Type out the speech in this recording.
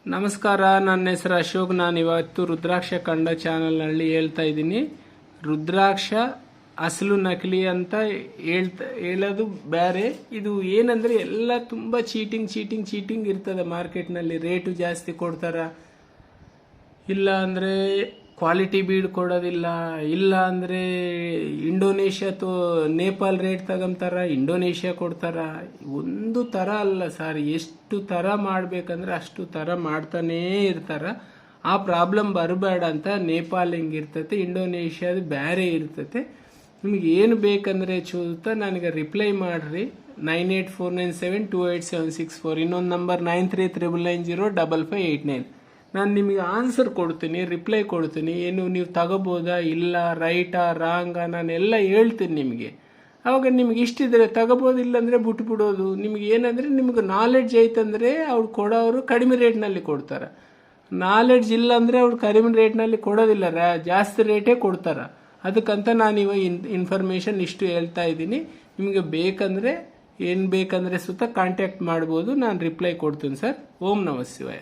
ನಮಸ್ಕಾರ, ನನ್ನ ಹೆಸರು ಅಶೋಕ್. ನಾನು ಇವತ್ತು ರುದ್ರಾಕ್ಷ ಕಂಡ ಚಾನಲ್ನಲ್ಲಿ ಹೇಳ್ತಾ ಇದ್ದೀನಿ. ರುದ್ರಾಕ್ಷ ಅಸಲು ನಕಲಿ ಅಂತ ಹೇಳೋದು ಬೇರೆ. ಇದು ಏನಂದರೆ ಎಲ್ಲ ತುಂಬ ಚೀಟಿಂಗ್ ಇರ್ತದೆ. ಮಾರ್ಕೆಟ್ನಲ್ಲಿ ರೇಟು ಜಾಸ್ತಿ ಕೊಡ್ತಾರ, ಇಲ್ಲ ಅಂದರೆ ಕ್ವಾಲಿಟಿ ಬೀಡ್ ಕೊಡೋದಿಲ್ಲ, ಇಲ್ಲ ಅಂದರೆ ಇಂಡೋನೇಷ್ಯಾ ನೇಪಾಲ್ ರೇಟ್ ತಗೊಂತಾರ, ಇಂಡೋನೇಷ್ಯಾ ಕೊಡ್ತಾರ. ಒಂದು ಥರ ಅಲ್ಲ ಸರ್, ಎಷ್ಟು ಥರ ಮಾಡಬೇಕಂದ್ರೆ ಅಷ್ಟು ಥರ ಮಾಡ್ತಾನೇ ಇರ್ತಾರ. ಆ ಪ್ರಾಬ್ಲಮ್ ಬರಬೇಡ ಅಂತ ನೇಪಾಲ್ ಹಿಂಗಿರ್ತೈತೆ, ಇಂಡೋನೇಷ್ಯಾದ ಬೇರೆ ಇರ್ತೈತೆ. ನಿಮಗೆ ಏನು ಬೇಕಂದರೆ ನನಗೆ ರಿಪ್ಲೈ ಮಾಡಿರಿ. 9849728764, ಇನ್ನೊಂದು ನಂಬರ್ 9399905589. ನಾನು ನಿಮಗೆ ಆನ್ಸರ್ ಕೊಡ್ತೀನಿ, ರಿಪ್ಲೈ ಕೊಡ್ತೀನಿ. ಏನು ನೀವು ತಗೋಬೋದಾ, ಇಲ್ಲ, ರೈಟಾ, ರಾಂಗಾ, ನಾನೆಲ್ಲ ಹೇಳ್ತೀನಿ ನಿಮಗೆ. ಅವಾಗ ನಿಮ್ಗೆ ಇಷ್ಟಿದ್ರೆ ತಗೋಬೋದು, ಇಲ್ಲಾಂದರೆ ಬಿಟ್ಬಿಡೋದು. ನಿಮ್ಗೆ ಏನಂದರೆ ನಿಮ್ಗೆ ನಾಲೆಡ್ಜ್ ಐತಂದರೆ ಅವ್ರು ಕೊಡೋರು ಕಡಿಮೆ ರೇಟ್ನಲ್ಲಿ ಕೊಡ್ತಾರೆ. ನಾಲೆಡ್ಜ್ ಇಲ್ಲ ಅಂದರೆ ಅವ್ರು ಕಡಿಮೆ ರೇಟ್ನಲ್ಲಿ ಕೊಡೋದಿಲ್ಲ, ಜಾಸ್ತಿ ರೇಟೇ ಕೊಡ್ತಾರೆ. ಅದಕ್ಕಂತ ನಾನು ಇವಾಗ ಇನ್ಫಾರ್ಮೇಷನ್ ಇಷ್ಟು ಹೇಳ್ತಾ ಇದ್ದೀನಿ. ನಿಮಗೆ ಬೇಕಂದರೆ ಏನು ಬೇಕಂದರೆ ಕಾಂಟ್ಯಾಕ್ಟ್ ಮಾಡ್ಬೋದು, ನಾನು ರಿಪ್ಲೈ ಕೊಡ್ತೀನಿ ಸರ್. ಓಂ ನಮಃ ಶಿವಾಯ.